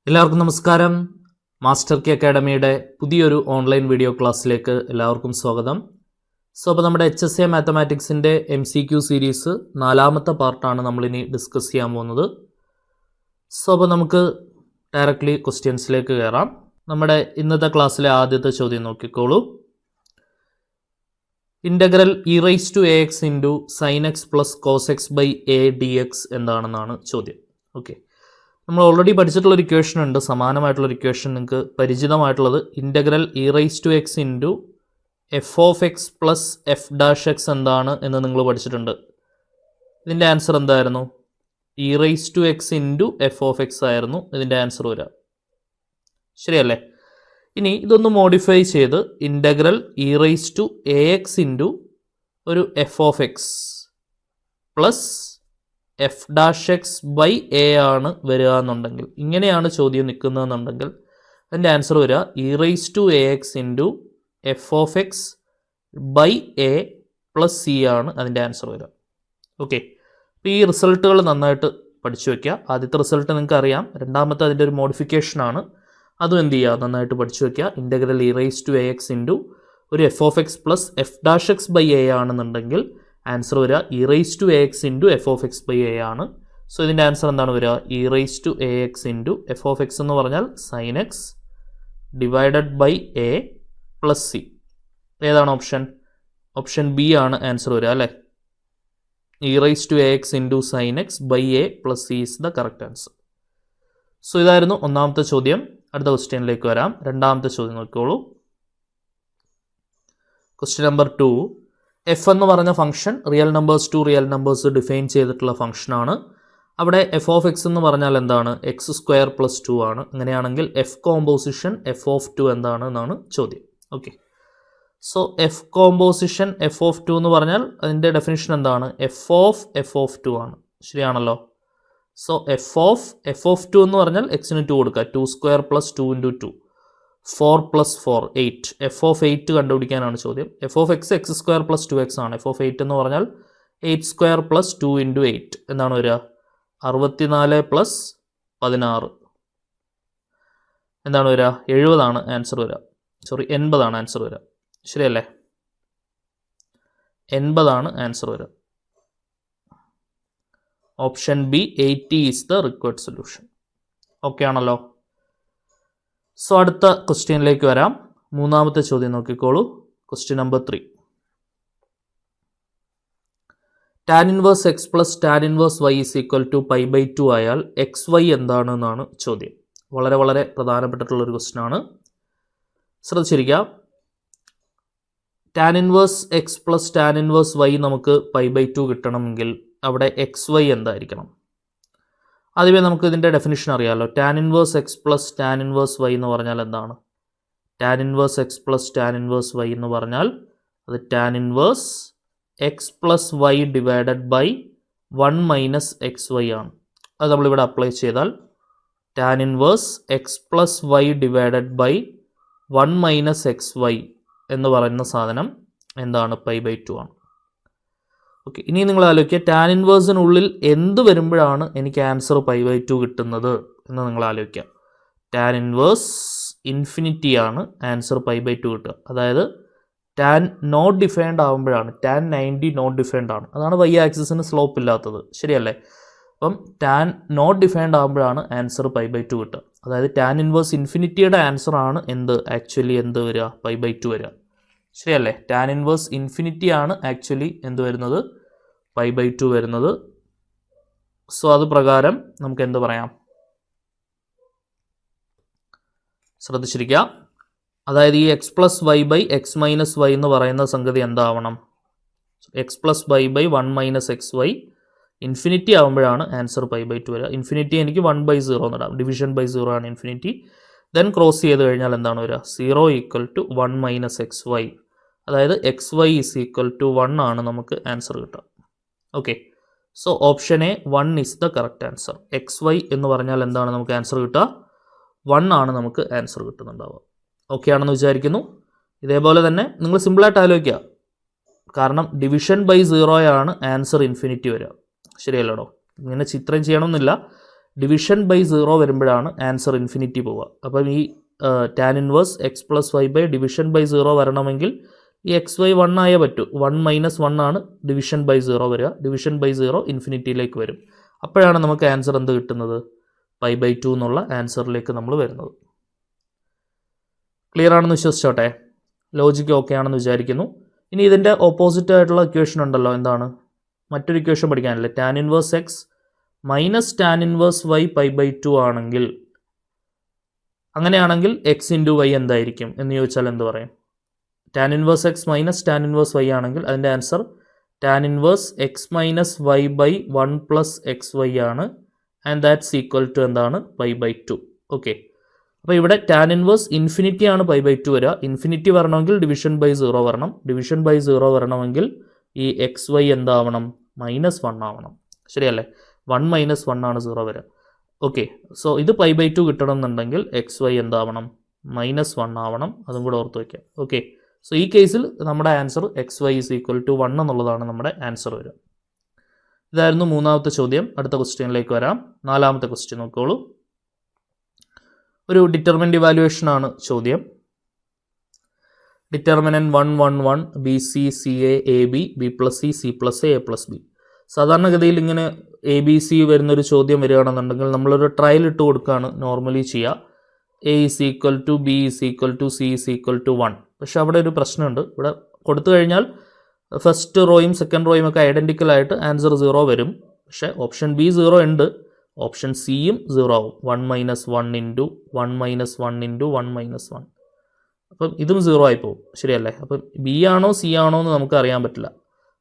എല്ലാവർക്കും നമസ്കാരം. Master K അക്കാഡമിയുടെ പുതിയൊരു ഓൺലൈൻ വീഡിയോ ക്ലാസ്സിലേക്ക് എല്ലാവർക്കും സ്വാഗതം. അപ്പോൾ നമ്മുടെ HSA മാത്തമാറ്റിക്സിൻ്റെ MCQ സീരീസ് 4ാമത്തെ പാർട്ടാണ് നമ്മളിനി ഡിസ്കസ് ചെയ്യാൻ പോകുന്നത്. അപ്പോൾ നമുക്ക് ഡയറക്റ്റ്ലി ക്വസ്റ്റ്യൻസിലേക്ക് കയറാം. നമ്മുടെ ഇന്നത്തെ ക്ലാസ്സിലെ ആദ്യത്തെ ചോദ്യം നോക്കിക്കോളൂ. Integral e⁻x into sin x plus cos x by a dx എന്താണെന്നാണ് ചോദ്യം. ഓക്കെ, നമ്മൾ ഓൾറെഡി പഠിച്ചിട്ടുള്ളൊരു ഇക്വേഷൻ ഉണ്ട്, സമാനമായിട്ടുള്ളൊരു ഇക്വേഷൻ നിങ്ങൾക്ക് പരിചിതമായിട്ടുള്ളത്. Integral e⁻x into f(x) plus f'(x) എന്താണ് എന്ന് നിങ്ങൾ പഠിച്ചിട്ടുണ്ട്. ഇതിൻ്റെ ആൻസർ എന്തായിരുന്നു? e⁻x ഇൻറ്റു f(x) ആയിരുന്നു ഇതിൻ്റെ ആൻസർ വരിക. ശരിയല്ലേ? ഇനി ഇതൊന്ന് മോഡിഫൈ ചെയ്ത് ഇൻ്റഗ്രൽ e⁻x ഇൻറ്റു ഒരു f(x) plus f'(x) by a ആണ് വരിക എന്നുണ്ടെങ്കിൽ, ഇങ്ങനെയാണ് ചോദ്യം നിൽക്കുന്നതെന്നുണ്ടെങ്കിൽ അതിൻ്റെ ആൻസർ വരിക e⁻x into f(x) by a plus c ആണ് അതിൻ്റെ ആൻസർ വരിക. ഓക്കെ, അപ്പോൾ ഈ റിസൾട്ടുകൾ നന്നായിട്ട് പഠിച്ചു വയ്ക്കുക. ആദ്യത്തെ റിസൾട്ട് നിങ്ങൾക്ക് അറിയാം, രണ്ടാമത്തെ അതിൻ്റെ ഒരു മോഡിഫിക്കേഷനാണ്, അതും എന്ത് ചെയ്യുക, നന്നായിട്ട് പഠിച്ചു വയ്ക്കുക. ഇൻ്റഗ്രൽ e⁻x ഇൻറ്റു ഒരു f(x) plus f'(x) by a ആണെന്നുണ്ടെങ്കിൽ ആൻസർ വരിക e⁻x into f(x) by a ആണ്. സോ ഇതിൻ്റെ ആൻസർ എന്താണ് വരിക? e⁻x ഇൻറ്റു f(x) എന്ന് പറഞ്ഞാൽ sin x divided by a plus c. ഏതാണ് ഓപ്ഷൻ? ഓപ്ഷൻ ബി ആണ് ആൻസർ വരിക, അല്ലേ? e⁻x into sin x by a plus c is the correct answer. So ഇതായിരുന്നു ഒന്നാമത്തെ ചോദ്യം. അടുത്ത ക്വസ്റ്റ്യനിലേക്ക് വരാം. രണ്ടാമത്തെ ചോദ്യം നോക്കിക്കോളൂ. Question number 2. എഫ് എന്ന് പറഞ്ഞ function real numbers to real numbers define ചെയ്തിട്ടുള്ള ഫംഗ്ഷനാണ്. അവിടെ f(x) എന്ന് പറഞ്ഞാൽ എന്താണ്? x² പ്ലസ് 2 ആണ്. അങ്ങനെയാണെങ്കിൽ എഫ് കോമ്പോസിഷൻ f(2) എന്താണ് എന്നാണ് ചോദ്യം. Okay, so F composition f(2) എന്ന് പറഞ്ഞാൽ അതിൻ്റെ ഡെഫിനിഷൻ എന്താണ്? f(2) ആണ്. ശരിയാണല്ലോ? സോ f(2) എന്ന് പറഞ്ഞാൽ x-ന് 2 കൊടുക്കുക, 2² പ്ലസ് 2 ഇൻറ്റു 2, 4 പ്ലസ് 4 8. f(8) കണ്ടുപിടിക്കാനാണ് ചോദ്യം. f(x) x² പ്ലസ് 2x ആണ്. f(8) എന്ന് പറഞ്ഞാൽ 8² പ്ലസ് 2 ഇൻറ്റു 8 എന്താണ് വരിക? 64 പ്ലസ് 16 എന്താണ് വരിക? 70 ആണ് ആൻസർ വരിക. 80 ആണ് ആൻസർ വരിക. ശരിയല്ലേ? 80 ആണ് ആൻസർ വരിക. Option B 80 is the required solution. Okay ആണല്ലോ? സോ അടുത്ത ക്വസ്റ്റ്യനിലേക്ക് വരാം. മൂന്നാമത്തെ ചോദ്യം നോക്കിക്കോളൂ. Question number 3. tan inverse X plus tan inverse Y is equal to π/2 ആയാൽ xy എന്താണ് എന്നാണ് ചോദ്യം. വളരെ വളരെ പ്രധാനപ്പെട്ടിട്ടുള്ളൊരു ക്വസ്റ്റ്യൻ ആണ്, ശ്രദ്ധിച്ചിരിക്കുക. tan inverse X plus tan inverse y നമുക്ക് π/2 കിട്ടണമെങ്കിൽ അവിടെ xy എന്തായിരിക്കണം? ആദ്യമേ നമുക്ക് ഇതിൻ്റെ ഡെഫിനിഷൻ അറിയാമല്ലോ. tan inverse X plus tan inverse y എന്ന് പറഞ്ഞാൽ എന്താണ്? tan inverse X plus tan inverse y എന്ന് പറഞ്ഞാൽ അത് tan inverse X plus y divided by 1 minus X y ആണ്. അത് നമ്മളിവിടെ അപ്ലൈ ചെയ്താൽ tan inverse X plus y divided by 1 minus X Y എന്ന് പറയുന്ന സാധനം എന്താണ്? π/2 ആണ്. ഓക്കെ, ഇനി നിങ്ങൾ ആലോചിക്കുക, tan ഇൻവേഴ്സിനുള്ളിൽ എന്ത് വരുമ്പോഴാണ് എനിക്ക് ആൻസർ π/2 കിട്ടുന്നത് എന്ന് നിങ്ങൾ ആലോചിക്കുക. tan ഇൻവേഴ്സ് ഇൻഫിനിറ്റി ആണ് ആൻസർ π/2 കിട്ടുക. അതായത് tan നോട്ട് ഡിഫൈൻഡ് ആകുമ്പോഴാണ്, tan 90 നോട്ട് ഡിഫൈൻഡ് ആണ്, അതാണ് y ആക്സിസിന് സ്ലോപ്പ് ഇല്ലാത്തത്. ശരിയല്ലേ? അപ്പം tan നോട്ട് ഡിഫൈൻഡ് ആകുമ്പോഴാണ് ആൻസർ π/2 കിട്ടുക. അതായത് tan ഇൻവേഴ്സ് ഇൻഫിനിറ്റിയുടെ ആൻസർ ആണ് ആക്ച്വലി എന്ത് വരിക? π/2 വരിക. ശരിയല്ലേ? tan ഇൻവേഴ്സ് ഇൻഫിനിറ്റി ആണ് ആക്ച്വലി എന്ത് വരുന്നത്? π/2 വരുന്നത്. സോ അത് പ്രകാരം നമുക്ക് എന്ത് പറയാം? ശ്രദ്ധിച്ചിരിക്കുക. അതായത് ഈ X plus Y by X minus Y എന്ന് പറയുന്ന സംഗതി എന്താവണം? X plus Y by 1 minus X Y infinity ആകുമ്പോഴാണ് ആൻസർ π/2 വരിക. ഇൻഫിനിറ്റി എനിക്ക് 1/0 എന്നിടാം, ഡിവിഷൻ ബൈ 0 ആണ് ഇൻഫിനിറ്റി. ദെൻ ക്രോസ് ചെയ്ത് കഴിഞ്ഞാൽ എന്താണ് വരിക? 0 equal to 1 minus X Y. അതായത് X Y is equal to 1 ആണ് നമുക്ക് ആൻസർ കിട്ടുക. Okay, so option A 1 is the correct answer. X Y എന്ന് പറഞ്ഞാൽ എന്താണ് നമുക്ക് ആൻസർ കിട്ടുക? 1 ആണ് നമുക്ക് ആൻസർ കിട്ടുന്നുണ്ടാവുക. ഓക്കെ ആണെന്ന് വിചാരിക്കുന്നു. ഇതേപോലെ തന്നെ നിങ്ങൾ സിമ്പിളായിട്ട് ആലോചിക്കുക, കാരണം ഡിവിഷൻ ബൈ 0 ആണ് ആൻസർ ഇൻഫിനിറ്റി വരിക. ശരിയല്ലോ? ഇങ്ങനെ ചിത്രം ചെയ്യണമെന്നില്ല. ഡിവിഷൻ ബൈ 0 വരുമ്പോഴാണ് ആൻസർ ഇൻഫിനിറ്റി പോവുക. അപ്പം ഈ tan inverse X plus Y by division by 0 വരണമെങ്കിൽ ഈ എക്സ് വൈ 1 ആയേ പറ്റൂ. 1 - 1 ആണ് ഡിവിഷൻ ബൈ 0 വരിക. ഡിവിഷൻ ബൈ 0 ഇൻഫിനിറ്റിയിലേക്ക് വരും. അപ്പോഴാണ് നമുക്ക് ആൻസർ എന്ത് കിട്ടുന്നത്? π/2 എന്നുള്ള ആൻസറിലേക്ക് നമ്മൾ വരുന്നത്. ക്ലിയർ ആണെന്ന് വിശ്വസിച്ചോട്ടെ. ലോജിക്ക് ഓക്കെ ആണെന്ന് വിചാരിക്കുന്നു. ഇനി ഇതിൻ്റെ ഓപ്പോസിറ്റ് ആയിട്ടുള്ള ഇക്വേഷൻ ഉണ്ടല്ലോ, എന്താണ്? മറ്റൊരു ഇക്വേഷൻ പഠിക്കാനല്ലേ, tan inverse X minus tan inverse Y π/2 ആണെങ്കിൽ, അങ്ങനെയാണെങ്കിൽ എക്സ് ഇൻറ്റു വൈ എന്തായിരിക്കും എന്ന് ചോദിച്ചാൽ എന്ത് പറയും? Tan inverse X minus tan inverse y ആണെങ്കിൽ അതിൻ്റെ answer tan inverse X minus y by 1 plus x y ആണ്. ആൻഡ് ദാറ്റ്സ് ഈക്വൽ ടു എന്താണ്? π/2. ഓക്കെ, അപ്പോൾ ഇവിടെ ടാൻ ഇൻവേഴ്സ് ഇൻഫിനിറ്റി ആണ് π/2 വരിക. ഇൻഫിനിറ്റി വരണമെങ്കിൽ ഡിവിഷൻ ബൈ 0 വരണം. ഡിവിഷൻ ബൈ 0 വരണമെങ്കിൽ ഈ എക്സ് വൈ എന്താവണം? -1 ആവണം. ശരിയല്ലേ? 1 - 1 ആണ് 0 വരിക. ഓക്കെ, സോ ഇത് π/2 കിട്ടണം എന്നുണ്ടെങ്കിൽ എക്സ് വൈ എന്താവണം? -1 ആവണം. അതും കൂടെ ഓർത്ത് വയ്ക്കാം. ഓക്കെ, സോ ഈ കേസിൽ നമ്മുടെ answer X Y is equal to 1 എന്നുള്ളതാണ് നമ്മുടെ ആൻസർ വരിക. ഇതായിരുന്നു മൂന്നാമത്തെ ചോദ്യം. അടുത്ത ക്വസ്റ്റ്യനിലേക്ക് വരാം. നാലാമത്തെ ക്വസ്റ്റ്യൻ നോക്കോളൂ. ഒരു ഡിറ്റർമിനൻ്റ് ഇവാലുവേഷൻ ആണ് ചോദ്യം. Determinant 1 1 1 B C C A A B B plus C C plus A plus B. സാധാരണഗതിയിൽ ഇങ്ങനെ എ ബി സി വരുന്നൊരു ചോദ്യം വരികയാണെന്നുണ്ടെങ്കിൽ നമ്മളൊരു ട്രയൽ ഇട്ട് കൊടുക്കുകയാണ് നോർമലി ചെയ്യുക. A is equal to b is equal to c is equal to 1. പക്ഷേ അവിടെ ഒരു പ്രശ്നമുണ്ട്. ഇവിടെ കൊടുത്തു കഴിഞ്ഞാൽ ഫസ്റ്റ് റോയും സെക്കൻഡ് റോയും ഒക്കെ ഐഡൻറ്റിക്കൽ ആയിട്ട് ആൻസർ 0 വരും. പക്ഷേ ഓപ്ഷൻ ബി 0 ഉണ്ട്, ഓപ്ഷൻ സിയും 0 ആവും. 1 - 1 ഇൻറ്റു 1 - 1 ഇൻറ്റു 1 - 1. അപ്പം ഇതും 0 ആയി പോകും. ശരിയല്ലേ? അപ്പം ബി ആണോ സി ആണോ എന്ന് നമുക്ക് അറിയാൻ പറ്റില്ല.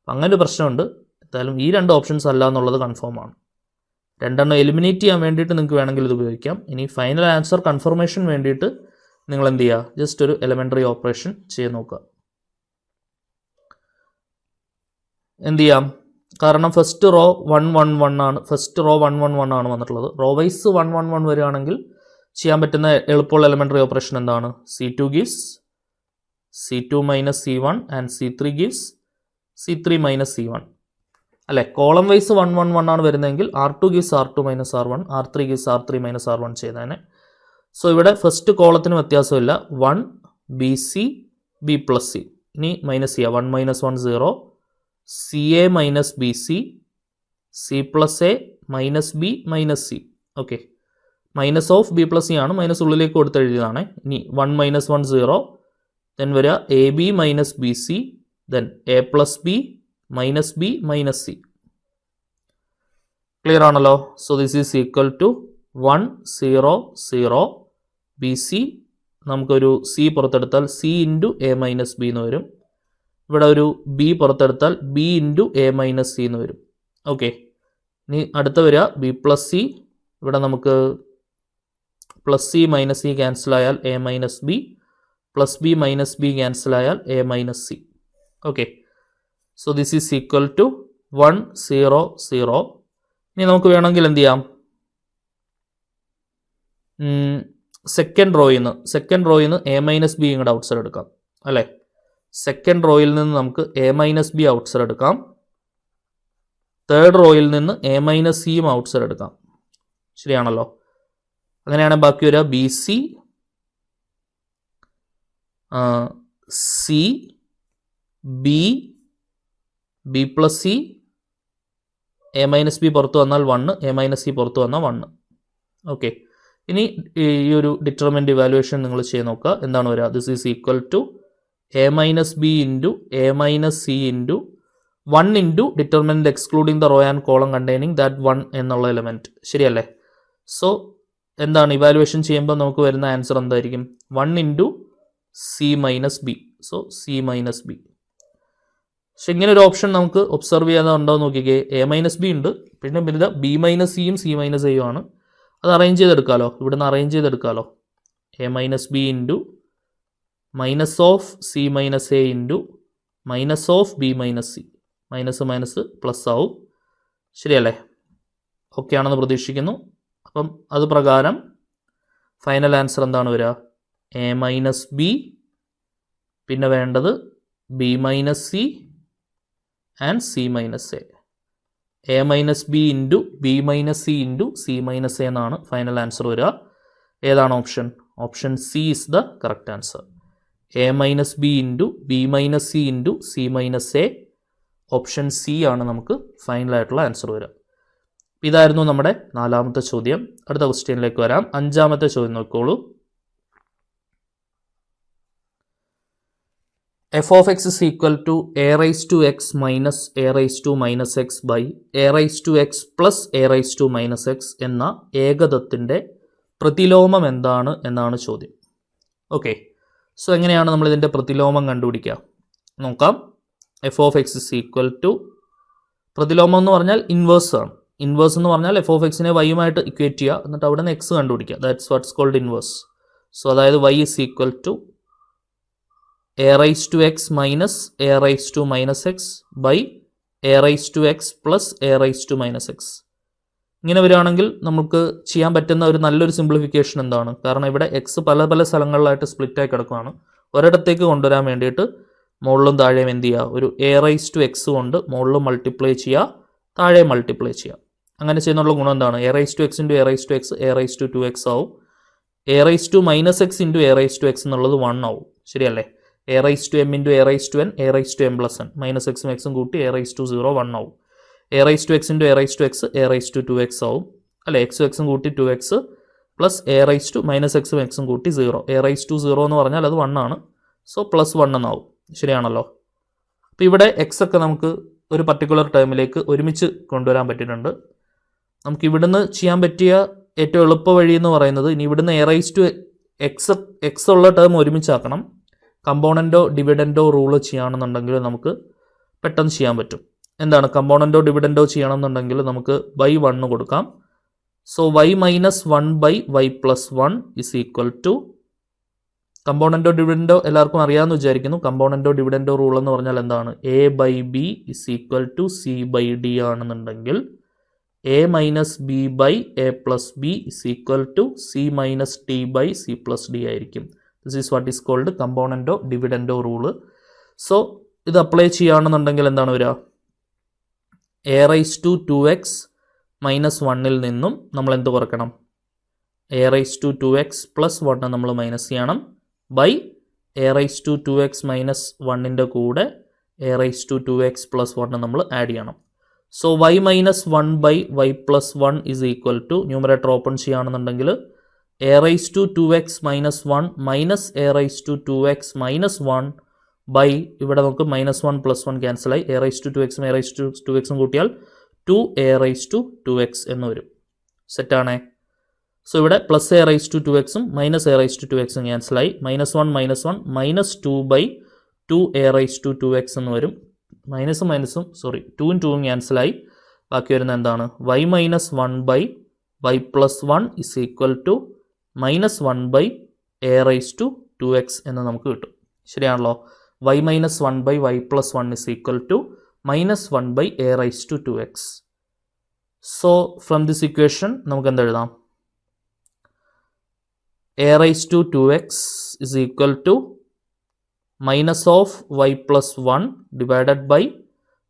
അപ്പം അങ്ങനെ ഒരു പ്രശ്നമുണ്ട്. എന്തായാലും ഈ രണ്ട് ഓപ്ഷൻസ് അല്ല എന്നുള്ളത് കൺഫേം ആണ്. രണ്ടെണ്ണം എലിമിനേറ്റ് ചെയ്യാൻ വേണ്ടിയിട്ട് നിങ്ങൾക്ക് വേണമെങ്കിൽ ഇത് ഉപയോഗിക്കാം. ഇനി ഫൈനൽ ആൻസർ കൺഫർമേഷൻ വേണ്ടിയിട്ട് നിങ്ങൾ എന്ത് ചെയ്യുക? ജസ്റ്റ് ഒരു എലിമെൻ്ററി ഓപ്പറേഷൻ ചെയ്ത് നോക്കുക. എന്ത് ചെയ്യാം? കാരണം ഫസ്റ്റ് റോ 1 1 1 ആണ്. ഫസ്റ്റ് റോ 1 1 1 ആണ് വന്നിട്ടുള്ളത്. റോ വൈസ് 1 1 1 വരികയാണെങ്കിൽ ചെയ്യാൻ പറ്റുന്ന എളുപ്പമുള്ള എലിമെൻ്ററി ഓപ്പറേഷൻ എന്താണ്? C2 gives C2 - C1 and C3 gives C3 - C1. അല്ലേ? കോളം വൈസ് 1 1 1 ആണ് വരുന്നതെങ്കിൽ R2 gives R2 - R1, R3 gives R3 - R1 ചെയ്തേനെ. So ഇവിടെ ഫസ്റ്റ് കോളത്തിന് വ്യത്യാസമില്ല. 1 B C B plus C. ഇനി മൈനസ് ചെയ്യുക. 1 - 1 0, C A minus b C, C plus A minus b minus c. Okay, minus of B plus c ആണ്, minus ഉള്ളിലേക്ക് കൊടുത്ത് എഴുതിയതാണ്. ഇനി 1 - 1 0, then വരിക a b minus b c, then a plus b minus b minus c. Clear ആണല്ലോ? So this is equal to 1 0 0 b c. നമുക്കൊരു c പുറത്തെടുത്താൽ c into a minus b എന്ന് വരും. ഇവിടെ ഒരു ബി പുറത്തെടുത്താൽ b into a minus c എന്ന് വരും. ഓക്കെ, ഇനി അടുത്ത വരിക ബി പ്ലസ് സി. ഇവിടെ നമുക്ക് പ്ലസ് സി മൈനസ് സി ക്യാൻസലായാൽ a minus b, plus b minus b ക്യാൻസലായാൽ a minus c. Okay, so this is equal to 1 0 0. ഇനി നമുക്ക് വേണമെങ്കിൽ എന്ത് ചെയ്യാം? സെക്കൻഡ് റോയിൽ നിന്ന് എ മൈനസ് ബി ഇങ്ങോട്ട് ഔട്ട് സൈഡ് എടുക്കാം. അല്ലേ? സെക്കൻഡ് റോയിൽ നിന്ന് നമുക്ക് A minus be out side എടുക്കാം. തേർഡ് റോയിൽ നിന്ന് എ മൈനസ് സിയും ഔട്ട് സൈഡ് എടുക്കാം. ശരിയാണല്ലോ? അങ്ങനെയാണെങ്കിൽ ബാക്കി വരിക B C C B B plus C, A minus B പുറത്ത് വന്നാൽ 1, എ മൈനസ് സി പുറത്ത് വന്നാൽ 1. ഓക്കെ, ഇനി ഈ ഒരു ഡിറ്റർമിനൻ്റ് ഇവാലുവേഷൻ നിങ്ങൾ ചെയ്ത് നോക്കുക. എന്താണ് വരിക? This is equal to a minus b into a minus c into 1 into determinant excluding the row and column containing that 1 എന്നുള്ള എലമെൻറ്റ്. ശരിയല്ലേ? സോ എന്താണ് ഇവാലുവേഷൻ ചെയ്യുമ്പോൾ നമുക്ക് വരുന്ന ആൻസർ എന്തായിരിക്കും? 1 into C minus B. So C minus B. പക്ഷെ ഇങ്ങനെ ഒരു ഓപ്ഷൻ നമുക്ക് ഒബ്സർവ് ചെയ്യാതെ ഉണ്ടോ എന്ന് നോക്കിക്കേ. എ മൈനസ് ബി ഉണ്ട്, പിന്നെ പിന്നെ ബി മൈനസ് സിയും സി മൈനസ് എയും ആണ്. അത് അറേഞ്ച് ചെയ്തെടുക്കാമല്ലോ. ഇവിടുന്ന് അറേഞ്ച് ചെയ്തെടുക്കാമല്ലോ. A minus b into minus of c minus a into minus of b minus c. Minus minus plus ആവും. ശരിയല്ലേ? ഓക്കെ ആണെന്ന് പ്രതീക്ഷിക്കുന്നു. അപ്പം അത് പ്രകാരം ഫൈനൽ ആൻസർ എന്താണ് വരിക? എ മൈനസ് ബി, പിന്നെ വേണ്ടത് B minus C and C minus A. A minus b into B minus c into C minus A എന്നാണ് ഫൈനൽ ആൻസർ വരിക. ഏതാണ് option? Option C is the correct answer. A minus b into B minus c into C minus A. Option C ആണ് നമുക്ക് ഫൈനലായിട്ടുള്ള answer വരിക. ഇതായിരുന്നു നമ്മുടെ 4ാമത്തെ ചോദ്യം. അടുത്ത ക്വസ്റ്റ്യനിലേക്ക് വരാം. 5ാമത്തെ ചോദ്യം നോക്കോളൂ. F of x is equal to a raise to x minus a raise to minus x by a raise to x plus a raise to minus x എന്ന ഏകദത്തിൻ്റെ പ്രതിലോമം എന്താണ് എന്നാണ് ചോദ്യം. ഓക്കെ, സോ എങ്ങനെയാണ് നമ്മളിതിൻ്റെ പ്രതിലോമം കണ്ടുപിടിക്കുക നോക്കാം. F of x is equal to, പ്രതിലോമം എന്ന് പറഞ്ഞാൽ ഇൻവേഴ്സ് ആണ്. ഇൻവേഴ്സ് എന്ന് പറഞ്ഞാൽ എഫ് ഓഫ് എക്സിനെ വൈയുമായിട്ട് ഇക്വേറ്റ് ചെയ്യുക, എന്നിട്ട് അവിടെ നിന്ന് എക്സ് കണ്ടുപിടിക്കുക. That's what's called inverse. So അതായത് y is equal to a raise to x minus a raise to minus x by a raise to x plus a raise to minus x. ഇങ്ങനെ വരികയാണെങ്കിൽ നമുക്ക് ചെയ്യാൻ പറ്റുന്ന ഒരു നല്ലൊരു simplification എന്താണ്? കാരണം ഇവിടെ എക്സ് പല പല സ്ഥലങ്ങളിലായിട്ട് സ്പ്ലിറ്റായി കിടക്കുകയാണ്. ഒരിടത്തേക്ക് കൊണ്ടുവരാൻ വേണ്ടിയിട്ട് മുകളിലും താഴെയും എന്ത് ചെയ്യുക? ഒരു എ റൈസ് ടു എക്സ് കൊണ്ട് മുകളിലും മൾട്ടിപ്ലൈ ചെയ്യുക, താഴെ മൾട്ടിപ്ലൈ ചെയ്യുക. അങ്ങനെ ചെയ്യുന്നുള്ള ഗുണം എന്താണ്? A raise to x into a raise to x a raise to 2x ആവും. A raise to minus x into a raise to x എന്നുള്ളത് 1 ആവും. ശരിയല്ലേ? A raise to m into a raise to n a raise to m plus n, minus എക്സും എക്സും കൂട്ടി a raise to 0 1 ആവും. A raise to x into a raise to x a raise to 2x ആവും. അല്ലെ? എക്സും എക്സും കൂട്ടി 2x plus a raise to minus എക്സും എക്സും കൂട്ടി 0. എ റൈസ് ടു 0 എന്ന് പറഞ്ഞാൽ അത് 1 ആണ്. സോ പ്ലസ് 1 എന്നാവും. ശരിയാണല്ലോ? അപ്പോൾ ഇവിടെ എക്സ് ഒക്കെ നമുക്ക് ഒരു പർട്ടിക്കുലർ ടേമിലേക്ക് ഒരുമിച്ച് കൊണ്ടുവരാൻ പറ്റിയിട്ടുണ്ട്. നമുക്ക് ഇവിടുന്ന് ചെയ്യാൻ പറ്റിയ ഏറ്റവും എളുപ്പ വഴി എന്ന് പറയുന്നത്, ഇനി ഇവിടുന്ന് എ റൈസ് ടു എക്സ് ഉള്ള ടേം ഒരുമിച്ചാക്കണം. കമ്പോണൻറ്റോ ഡിവിഡൻറ്റോ റൂള് ചെയ്യുകയാണെന്നുണ്ടെങ്കിൽ നമുക്ക് പെട്ടെന്ന് ചെയ്യാൻ പറ്റും. എന്താണ് കമ്പോണൻറ്റോ ഡിവിഡൻറ്റോ ചെയ്യണമെന്നുണ്ടെങ്കിൽ നമുക്ക് ബൈ 1 കൊടുക്കാം. So y minus 1 by y plus 1 is equal to, componendo dividendo എല്ലാവർക്കും അറിയാമെന്ന് വിചാരിക്കുന്നു. കമ്പോണൻറ്റോ ഡിവിഡൻറ്റോ റൂൾ എന്ന് പറഞ്ഞാൽ എന്താണ്? A by b is equal to c by d ആണെന്നുണ്ടെങ്കിൽ a minus b by a plus b is equal to c minus d by c plus d ആയിരിക്കും. This is what is called componendo dividendo rule. So ഇത് apply ചെയ്യുകയാണെന്നുണ്ടെങ്കിൽ എന്താണ് വരിക? A raise to 2x minus 1ൽ നിന്നും നമ്മൾ എന്ത് കുറയ്ക്കണം? A raise to 2x plus 1 നമ്മൾ മൈനസ് ചെയ്യണം by a raise to 2x minus 1ൻ്റെ കൂടെ a raise to 2x plus 1 നമ്മൾ ആഡ് ചെയ്യണം. So y minus 1 by y plus 1 is equal to, numerator open ചെയ്യുകയാണെന്നുണ്ടെങ്കിൽ a raise to 2x minus 1 minus a raise to 2x minus 1 by, ഇവിടെ നമുക്ക് minus 1 plus 1 ക്യാൻസലായി, a raise to 2x a raise to 2x കൂട്ടിയാൽ 2 a raise to 2x എന്ന് വരും. സെറ്റാണേ? So ഇവിടെ plus a raise to 2x minus a raise to 2x ക്യാൻസലായി, minus 1 minus 2 by 2 a raise to 2x എന്ന് വരും. മൈനസും 2ഉം 2ഉം ക്യാൻസലായി. ബാക്കി വരുന്ന എന്താണ്? Y minus 1 by y plus 1 is equal to minus 1 by a raise to 2x എന്ന് നമുക്ക് കിട്ടും. ശരിയാണല്ലോ? Y minus 1 by y plus 1 is equal to minus 1 by a raise to 2x. So from this equation നമുക്ക് എന്തെഴുതാം? A raise to 2x is equal to minus of y plus 1 divided by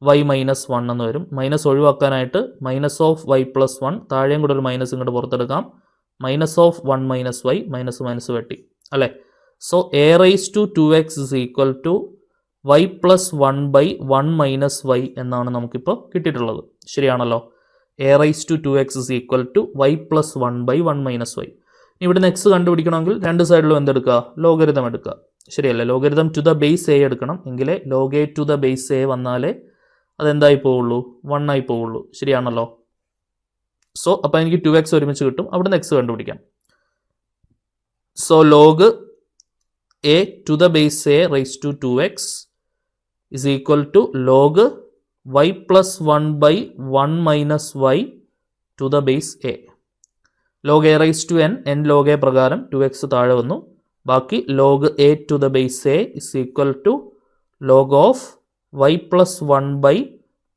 y minus 1 എന്ന് വരും. Minus ഒഴിവാക്കാനായിട്ട് minus of y plus 1, താഴെയും കൂടെ ഒരു minus ഇങ്ങോട്ട് പുറത്തെടുക്കാം. Minus of 1 minus y, minus വെട്ടി അല്ലേ? So a raise to 2x is equal to y plus 1 by 1 minus y എന്നാണ് നമുക്കിപ്പോൾ കിട്ടിയിട്ടുള്ളത്. ശരിയാണല്ലോ? A raise to 2x is equal to y plus 1 by 1 minus y. ഇവിടുന്ന് x കണ്ടുപിടിക്കണമെങ്കിൽ രണ്ട് സൈഡിലും എന്തെടുക്കുക? ലോഗരിതം എടുക്കുക. ശരിയല്ലേ? Logarithm to the base a എടുക്കണം, എങ്കിലേ log a to the base a വന്നാലേ അതെന്തായി പോവുള്ളൂ? 1 ആയി പോവുള്ളൂ. ശരിയാണല്ലോ? സോ അപ്പോൾ എനിക്ക് 2x ഒരുമിച്ച് കിട്ടും. അവിടുന്ന് എക്സ് കണ്ടുപിടിക്കാം. So log a to the base a raise to 2x is equal to log y plus 1 by 1 minus y to the base a. Log a raise to n log a പ്രകാരം 2x താഴെ വന്നു. ബാക്കി log a to the base a is equal to log of y plus 1 by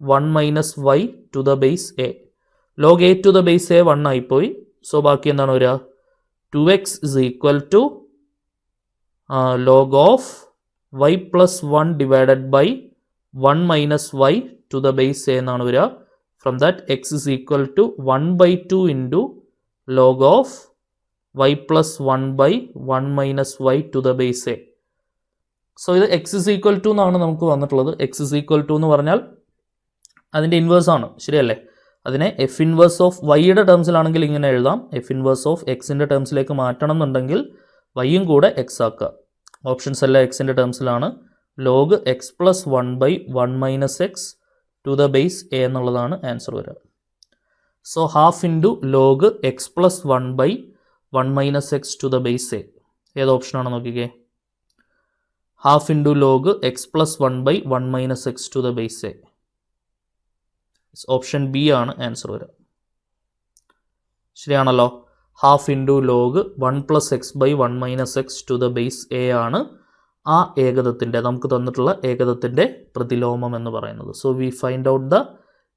1 minus y to the base a. Log a to the base a 1 ആയിപ്പോയി. So ബാക്കി എന്താണ് വരിക? 2x is equal to log of y plus 1 divided by 1 minus y to the base a എന്നാണ് വരിക. From that, x is equal to 1/2 into log of y plus 1/1 minus y to the base a. So ഇത് X is equal to എന്നാണ് നമുക്ക് വന്നിട്ടുള്ളത്. X is equal to എന്ന് പറഞ്ഞാൽ അതിൻ്റെ inverse ആണ്, ശരിയല്ലേ? അതിനെ എഫ് ഇൻവേഴ്സ് ഓഫ് വൈയുടെ ടേംസിലാണെങ്കിൽ ഇങ്ങനെ എഴുതാം. എഫ് ഇൻവേഴ്സ് ഓഫ് എക്സിൻ്റെ ടേംസിലേക്ക് മാറ്റണം എന്നുണ്ടെങ്കിൽ വൈയും കൂടെ എക്സ് ആക്കുക. ഓപ്ഷൻസ് എല്ലാം എക്സിൻ്റെ ടേംസിലാണ്. Log x plus 1/1 minus x to the base a എന്നുള്ളതാണ് ആൻസർ വരിക. So half into log x plus 1/1 minus x to the base a. ഏത് ഓപ്ഷനാണ് നോക്കിക്കേ? Half into log x plus 1/1 minus x to the base a. Option B ആണ് answer വരിക. ശരിയാണല്ലോ? Half into log 1 plus x/1 minus x to the base a ആണ് ആ ഏകദത്തിൻ്റെ, നമുക്ക് തന്നിട്ടുള്ള ഏകദത്തിൻ്റെ പ്രതിലോമം എന്ന് പറയുന്നത്. So we find out the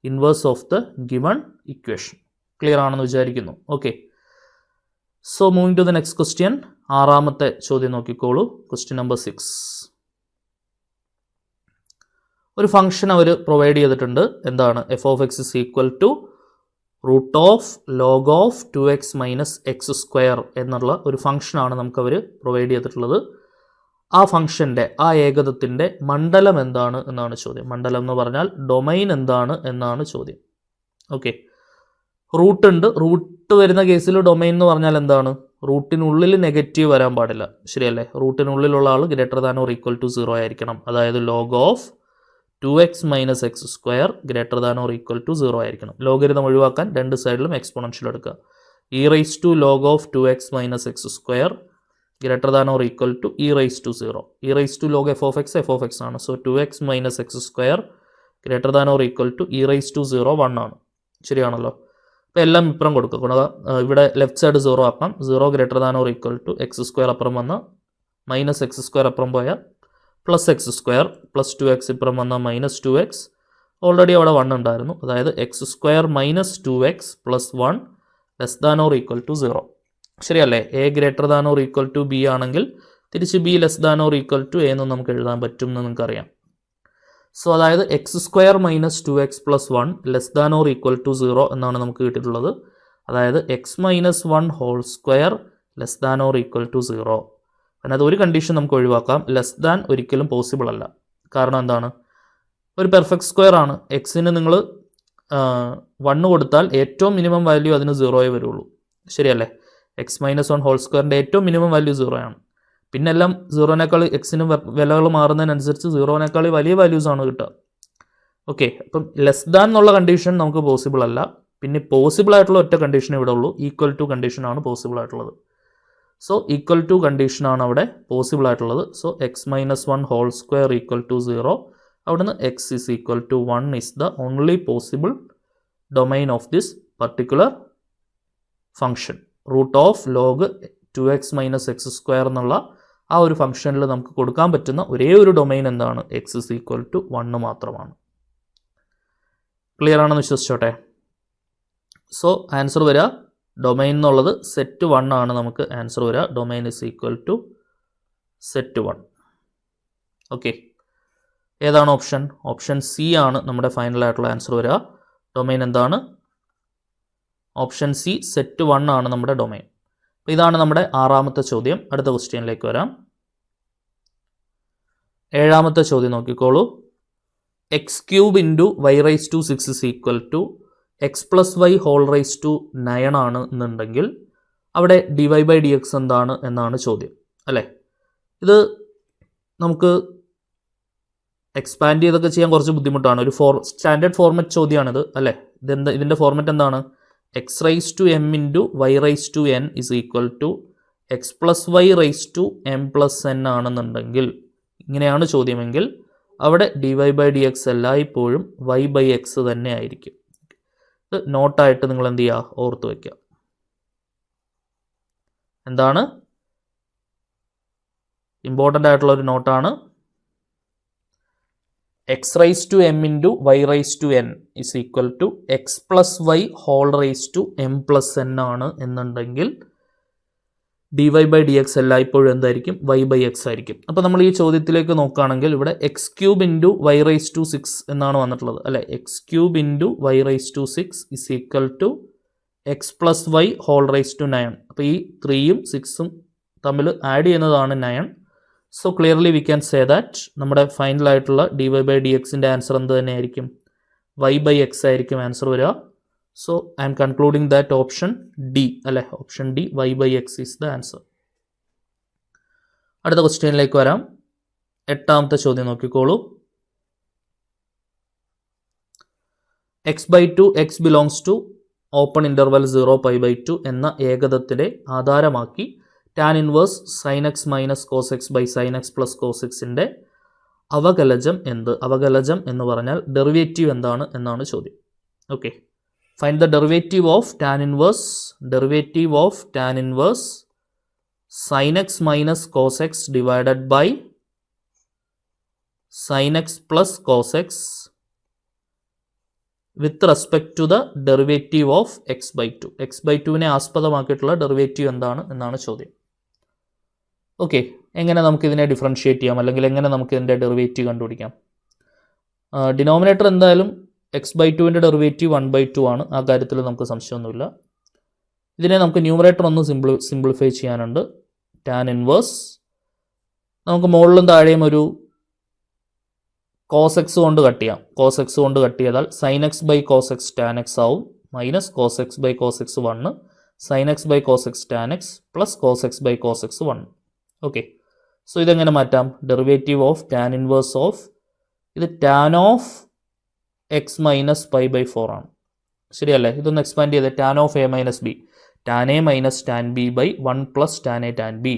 inverse of the given equation. Clear ആണെന്ന് വിചാരിക്കുന്നു. Okay, so moving to the next question. ആറാമത്തെ ചോദ്യം നോക്കിക്കോളൂ. Question number 6. ഒരു ഫംഗ്ഷൻ അവർ പ്രൊവൈഡ് ചെയ്തിട്ടുണ്ട്. എന്താണ്? F of x is equal to root of log of 2x minus x square എന്നുള്ള ഒരു ഫംഗ്ഷനാണ് നമുക്കവർ പ്രൊവൈഡ് ചെയ്തിട്ടുള്ളത്. ആ ഫംഗ്ഷൻ്റെ, ആ ഏകദത്തിൻ്റെ മണ്ഡലം എന്താണ് എന്നാണ് ചോദ്യം. മണ്ഡലം എന്ന് പറഞ്ഞാൽ ഡൊമൈൻ എന്താണ് എന്നാണ് ചോദ്യം. ഓക്കെ, റൂട്ട് ഉണ്ട്. റൂട്ട് വരുന്ന കേസിൽ ഡൊമൈൻ എന്ന് പറഞ്ഞാൽ എന്താണ്? റൂട്ടിനുള്ളിൽ നെഗറ്റീവ് വരാൻ പാടില്ല, ശരിയല്ലേ? റൂട്ടിനുള്ളിലുള്ള ആൾ greater than or equal to 0 ആയിരിക്കണം. അതായത് log of 2x minus x square greater than or equal to 0 ആയിരിക്കണം. ലോഗരിതം ഒഴിവാക്കാൻ രണ്ട് സൈഡിലും എക്സ്പോണൻഷ്യൽ എടുക്കുക. E raise to log of 2x minus x square greater than or equal to e raise to 0. E raise to log f of x ആണ്. So 2x minus x square greater than or equal to e raise to 0 1 ആണ്. ശരിയാണല്ലോ? അപ്പോൾ എല്ലാം ഇപ്പുറം കൊടുക്കുക. ഇവിടെ left side 0 ആക്കാം. 0 greater than or equal to x square അപ്പുറം വന്ന് മൈനസ് എക്സ് സ്ക്വയർ അപ്പുറം പോയാൽ plus X square plus 2x ഇപ്പുറം വന്ന മൈനസ് 2x. ഓൾറെഡി അവിടെ 1 ഉണ്ടായിരുന്നു. അതായത് x square minus 2x plus 1 less than or equal to 0. ശരിയല്ലേ? A greater than or equal to b ആണെങ്കിൽ തിരിച്ച് b less than or equal to a എന്ന് നമുക്ക് എഴുതാൻ പറ്റും എന്ന് നിങ്ങൾക്കറിയാം. സോ അതായത് x square minus 2x plus 1 less than or equal to 0 എന്നാണ് നമുക്ക് കിട്ടിയിട്ടുള്ളത്. അതായത് x minus 1 whole square less than or equal to 0. അതിനകത്ത് ഒരു കണ്ടീഷൻ നമുക്ക് ഒഴിവാക്കാം. ലെസ് ദാൻ ഒരിക്കലും പോസിബിൾ അല്ല. കാരണം എന്താണ്? ഒരു പെർഫെക്റ്റ് സ്ക്വയർ ആണ്. എക്സിന് നിങ്ങൾ 1 കൊടുത്താൽ ഏറ്റവും മിനിമം വാല്യൂ അതിന് 0 വരുള്ളൂ, ശരിയല്ലേ? എക്സ് മൈനസ് 1 ഹോൾ സ്ക്വയറിൻ്റെ ഏറ്റവും മിനിമം വാല്യൂ 0 ആണ്. പിന്നെ എല്ലാം 0-നേക്കാൾ എക്സിന് വിലകൾ മാറുന്നതിനനുസരിച്ച് 0-നേക്കാൾ വലിയ വാല്യൂസ് ആണ് കിട്ടുക. ഓക്കെ, അപ്പം ലെസ് ദാൻ എന്നുള്ള കണ്ടീഷൻ നമുക്ക് പോസിബിൾ അല്ല. പിന്നെ പോസിബിൾ ആയിട്ടുള്ള ഒറ്റ കണ്ടീഷൻ ഇവിടെ ഉള്ളൂ. ഈക്വൽ ടു കണ്ടീഷനാണ് പോസിബിൾ ആയിട്ടുള്ളത്. സോ ഈക്വൽ ടു കണ്ടീഷനാണ് അവിടെ പോസിബിൾ ആയിട്ടുള്ളത്. So x minus 1 whole square equal to 0. അവിടുന്ന് x is equal to 1 is the only possible domain of this particular function. Root of log 2x minus x square എന്നുള്ള ആ ഒരു ഫംഗ്ഷനിൽ നമുക്ക് കൊടുക്കാൻ പറ്റുന്ന ഒരേ ഒരു ഡൊമൈൻ എന്താണ്? എക്സ് ഇസ് ഈക്വൽ ടു 1 മാത്രമാണ്. ക്ലിയർ ആണെന്ന് വിശ്വസിച്ചോട്ടെ. സോ ആൻസർ വരിക ഡൊമൈൻ എന്നുള്ളത് സെറ്റ് 1 ആണ്. നമുക്ക് ആൻസർ വരിക domain is equal to set 1. Okay, ഏതാണ് ഓപ്ഷൻ? ഓപ്ഷൻ സി ആണ് നമ്മുടെ ഫൈനൽ ആയിട്ടുള്ള ആൻസർ വരിക. ഡൊമൈൻ എന്താണ്? ഓപ്ഷൻ സി സെറ്റ് 1 ആണ് നമ്മുടെ ഡൊമൈൻ. അപ്പോൾ ഇതാണ് നമ്മുടെ ആറാമത്തെ ചോദ്യം. അടുത്ത ക്വസ്റ്റ്യനിലേക്ക് വരാം. ഏഴാമത്തെ ചോദ്യം നോക്കിക്കോളൂ. X cube into y raise to 6 is equal to x plus y whole raise to 9 ആണ് എന്നുണ്ടെങ്കിൽ അവിടെ d y by d x എന്താണ് എന്നാണ് ചോദ്യം, അല്ലേ? ഇത് നമുക്ക് എക്സ്പാൻഡ് ചെയ്തൊക്കെ ചെയ്യാൻ കുറച്ച് ബുദ്ധിമുട്ടാണ്. ഒരു സ്റ്റാൻഡേർഡ് ഫോർമാറ്റ് ചോദ്യമാണിത്, അല്ലേ? ഇതിൻ്റെ ഫോർമാറ്റ് എന്താണ്? X raise to m into y raise to n is equal to x plus y raise to m plus n ആണെന്നുണ്ടെങ്കിൽ, ഇങ്ങനെയാണ് ചോദ്യമെങ്കിൽ അവിടെ d y by d x എല്ലായ്പ്പോഴും വൈ ബൈ എക്സ് തന്നെ ആയിരിക്കും. ഇത് നോട്ടായിട്ട് നിങ്ങൾ എന്ത് ചെയ്യുക? ഓർത്ത് വയ്ക്കുക. എന്താണ്? ഇമ്പോർട്ടൻ്റ് ആയിട്ടുള്ള ഒരു നോട്ടാണ്. X raise to m into y raise to n is equal to x plus y whole raise to m plus n ആണ് എന്നുണ്ടെങ്കിൽ d y by d x എല്ലായ്പ്പോഴും എന്തായിരിക്കും വൈ ബൈ എക്സ് ആയിരിക്കും. അപ്പോൾ നമ്മൾ ഈ ചോദ്യത്തിലേക്ക് നോക്കുകയാണെങ്കിൽ ഇവിടെ x cube into y raise to 6 എന്നാണ് വന്നിട്ടുള്ളത് അല്ലേ. X cube into y raise to 6 is equal to x plus y whole raise to 9. അപ്പോൾ ഈ 3ഉം 6ഉം തമ്മിൽ ആഡ് ചെയ്യുന്നതാണ് 9. So clearly we can say that നമ്മുടെ ഫൈനലായിട്ടുള്ള ഡി വൈ ബൈ ഡി എക്സിൻ്റെ ആൻസർ എന്ത് തന്നെയായിരിക്കും വൈ ബൈ എക്സ് ആയിരിക്കും ആൻസർ വരിക. So I am concluding that option D അല്ലെ, option D y by x is the answer. അടുത്ത ക്വസ്റ്റ്യനിലേക്ക് വരാം. 8ാമത്തെ ചോദ്യം നോക്കിക്കോളൂ. X by two x belongs to open interval 0 pi by 2 എന്ന ഏകദത്തിനെ ആധാരമാക്കി tan inverse sine x minus cos x by sine x plus cos എക്സിൻ്റെ അവകലജം എന്ത്? അവകലജം എന്ന് പറഞ്ഞാൽ ഡെറിവേറ്റീവ് എന്താണ് എന്നാണ് ചോദ്യം. Okay, find the derivative of tan inverse sin x minus cos x divided by sin x plus cos x with respect to the derivative of x by 2. x by 2നെ ആസ്പദമാക്കിയിട്ടുള്ള derivative എന്താണ് എന്നാണ് ചോദ്യം. Okay, എങ്ങനെ നമുക്കിതിനെ differentiate ചെയ്യാം, അല്ലെങ്കിൽ എങ്ങനെ നമുക്കിതിൻ്റെ derivative കണ്ടുപിടിക്കാം? ഡിനോമിനേറ്റർ എന്തായാലും എക്സ് ബൈ ടുവിൻ്റെ ഡെറിവേറ്റീവ് 1/2 ആണ്. ആ കാര്യത്തിൽ നമുക്ക് സംശയമൊന്നുമില്ല. ഇതിനെ നമുക്ക് ന്യൂമറേറ്റർ ഒന്ന് സിംപ്ലിഫൈ ചെയ്യാനുണ്ട്. ടാൻ ഇൻവേഴ്സ് നമുക്ക് മുകളിലും താഴെയും ഒരു കോസ് എക്സ് കൊണ്ട് കട്ട് ചെയ്യാം. കോസ് എക്സ് കൊണ്ട് കട്ട് ചെയ്താൽ sine x by cos x tan x ആവും, minus cos x by cos x 1, sine x by cos x tan x plus cos x by cos x 1. Okay, so ഇതെങ്ങനെ മാറ്റാം? Derivative of tan inverse of ഇത് tan of x minus pi by 4 ആണ്. ശരിയല്ലേ? ഇതൊന്ന് expand ചെയ്ത് tan of a minus B, tan a minus tan b by 1 plus tan a tan b,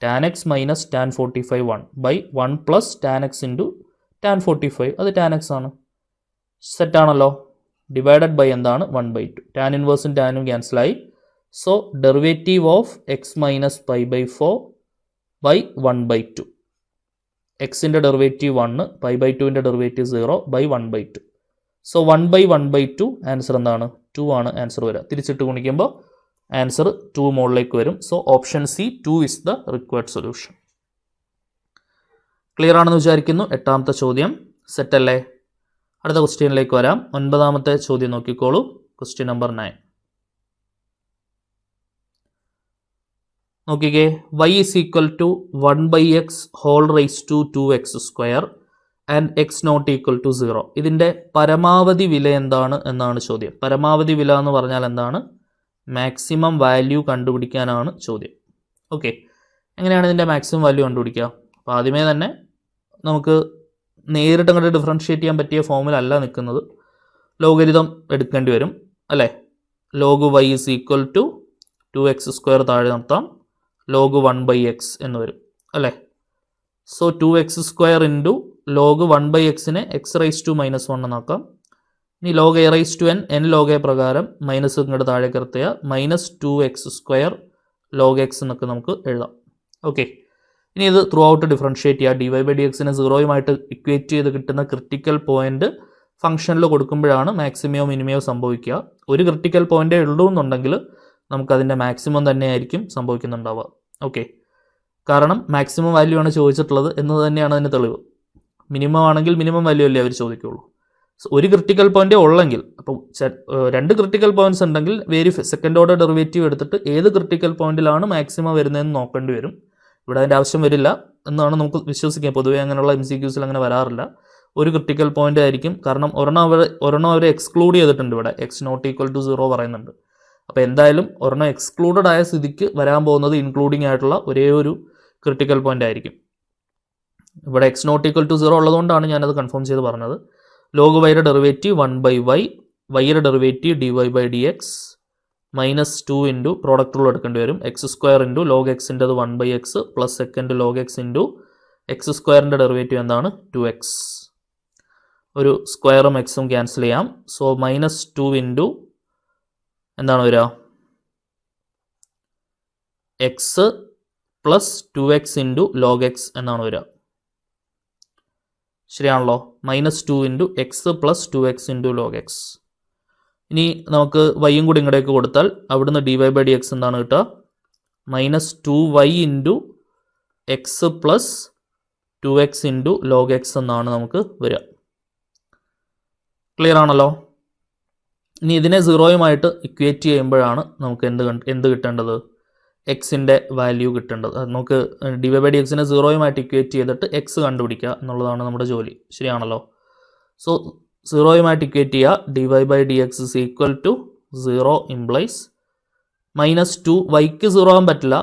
tan x minus tan 45 1 by 1 plus tan x into tan 45, അത് tan X ആണ്. സെറ്റാണല്ലോ. Divided by എന്താണ് 1/2. Tan ഇൻവേഴ്സും ടാനും ക്യാൻസലായി. So derivative of x minus pi by 4 by 1/2. എക്സിൻ്റെ derivative 1, pi by 2ൻ്റെ derivative 0 by 1/2. So 1/1/2 answer എന്താണ്? 2 ആണ് ആൻസർ വരിക. തിരിച്ചിട്ട് ഗുണിക്കുമ്പോൾ ആൻസർ 2 മുകളിലേക്ക് വരും. So option C 2 is the required solution. Clear ആണെന്ന് വിചാരിക്കുന്നു. 8ാമത്തെ ചോദ്യം സെറ്റ് അല്ലേ? അടുത്ത ക്വസ്റ്റ്യനിലേക്ക് വരാം. 9ാമത്തെ ചോദ്യം നോക്കിക്കോളൂ. ക്വസ്റ്റ്യൻ നമ്പർ 9 നോക്കിക്കേ. y is equal to 1/x whole raised to 2x square and x not equal to 0. ഇതിൻ്റെ പരമാവധി വില എന്താണ് എന്നാണ് ചോദ്യം. പരമാവധി വില എന്ന് പറഞ്ഞാൽ എന്താണ്? മാക്സിമം വാല്യൂ കണ്ടുപിടിക്കാനാണ് ചോദ്യം. ഓക്കെ, എങ്ങനെയാണ് ഇതിൻ്റെ മാക്സിമം വാല്യൂ കണ്ടുപിടിക്കുക? അപ്പോൾ ആദ്യമേ തന്നെ നമുക്ക് നേരിട്ട് അങ്ങോട്ട് ഡിഫറൻഷിയേറ്റ് ചെയ്യാൻ പറ്റിയ ഫോമിൽ അല്ല നിൽക്കുന്നത്. ലോഗരിതം എടുക്കേണ്ടി വരും അല്ലേ. Log y is equal to 2x square താഴെ നിർത്താം, ലോഗ് 1/x എന്ന് വരും അല്ലേ. So 2x square into log 1/xനെ എക്സ് റൈസ് ടു -1 എന്നാക്കാം. ഇനി log a raise to n log a പ്രകാരം മൈനസ് ഇങ്ങോട്ട് താഴെ കിടത്തുക, -2x സ്ക്വയർ ലോഗ് എക്സ് എന്നൊക്കെ നമുക്ക് എഴുതാം. ഓക്കെ, ഇനി ഇത് ത്രൂ ഔട്ട് ഡിഫറൻഷിയേറ്റ് ചെയ്യുക. ഡി വൈ ബൈ ഡി എക്സിനെ 0യുമായിട്ട് ഇക്വേറ്റ് ചെയ്ത് കിട്ടുന്ന ക്രിട്ടിക്കൽ പോയിന്റ് ഫംഗ്ഷനിൽ കൊടുക്കുമ്പോഴാണ് മാക്സിമയോ മിനിമയോ സംഭവിക്കുക. ഒരു ക്രിട്ടിക്കൽ പോയിൻ്റേ ഉള്ളൂ എന്നുണ്ടെങ്കിൽ നമുക്കതിൻ്റെ മാക്സിമം തന്നെയായിരിക്കും സംഭവിക്കുന്നുണ്ടാവുക. ഓക്കെ, കാരണം മാക്സിമം വാല്യൂ ആണ് ചോദിച്ചിട്ടുള്ളത് എന്നത് തന്നെയാണ് അതിന് തെളിവ്. മിനിമം ആണെങ്കിൽ മിനിമം വാല്യൂ അല്ലേ അവർ ചോദിക്കുകയുള്ളൂ. ഒരു ക്രിട്ടിക്കൽ പോയിൻ്റേ ഉള്ളെങ്കിൽ, അപ്പോൾ 2 ക്രിട്ടിക്കൽ പോയിൻറ്റ്സ് ഉണ്ടെങ്കിൽ സെക്കൻഡ് ഓർഡർ ഡെറിവേറ്റീവ് എടുത്തിട്ട് ഏത് ക്രിട്ടിക്കൽ പോയിന്റിലാണ് മാക്സിമം വരുന്നതെന്ന് നോക്കേണ്ടി വരും. ഇവിടെ അതിൻ്റെ ആവശ്യം വരില്ല എന്നാണ് നമുക്ക് വിശ്വസിക്കാം. പൊതുവേ അങ്ങനെയുള്ള MCQസിൽ അങ്ങനെ വരാറില്ല. ഒരു ക്രിട്ടിക്കൽ പോയിന്റ് ആയിരിക്കും. കാരണം ഒരെണ്ണം അവർ എക്സ്ക്ലൂഡ് ചെയ്തിട്ടുണ്ട്. ഇവിടെ എക്സ് നോട്ട് ഈക്വൽ ടു 0 പറയുന്നുണ്ട്. അപ്പോൾ എന്തായാലും ഒരെണ്ണം എക്സ്ക്ലൂഡഡ് ആയ സ്ഥിതിക്ക് വരാൻ പോകുന്നത് ഇൻക്ലൂഡിങ് ആയിട്ടുള്ള ഒരേ ഒരു ക്രിട്ടിക്കൽ പോയിന്റ് ആയിരിക്കും. ഇവിടെ എക്സ് നോട്ട് ഈക്വൽ ടു 0 ഉള്ളതുകൊണ്ടാണ് ഞാനത് കൺഫേം ചെയ്ത് പറഞ്ഞത്. ലോഗ് വൈയുടെ ഡെറിവേറ്റീവ് 1/y, വൈയുടെ derivative dy by dx -2 into product rule എടുക്കേണ്ടി വരും. എക്സ് സ്ക്വയർ ഇൻറ്റു ലോഗ് എക്സിൻ്റെത് 1/x plus second log x into x സ്ക്വയറിൻ്റെ ഡെറിവേറ്റീവ് എന്താണ്? 2x. ഒരു സ്ക്വയറും എക്സും ക്യാൻസൽ ചെയ്യാം. സോ -2 ഇൻറ്റു എന്താണ് വരിക? X plus 2x into log X എന്നാണ് വരിക. ശരിയാണല്ലോ? -2 into x plus 2x into log X. ഇനി നമുക്ക് വൈയും കൂടി ഇങ്ങോട്ടേക്ക് കൊടുത്താൽ അവിടുന്ന് dy ബൈ dx എന്താണ് കിട്ടുക? Minus 2y into x plus 2x into log X എന്നാണ് നമുക്ക് വരിക. ക്ലിയർ ആണല്ലോ? ഇനി ഇതിനെ സീറോയുമായിട്ട് ഇക്വേറ്റ് ചെയ്യുമ്പോഴാണ് നമുക്ക് എന്ത് കിട്ടേണ്ടത്? എക്സിൻ്റെ വാല്യൂ കിട്ടേണ്ടത്. നമുക്ക് dy/dxനെ സീറോയുമായിട്ട് ഇക്വേറ്റ് ചെയ്തിട്ട് എക്സ് കണ്ടുപിടിക്കുക എന്നുള്ളതാണ് നമ്മുടെ ജോലി. ശരിയാണല്ലോ? സോ സീറോയുമായിട്ട് ഇക്വേറ്റ് ചെയ്യുക. dy/dx is equal to 0 implies minus 2 വൈക്ക് സീറോ ആകാൻ പറ്റില്ല.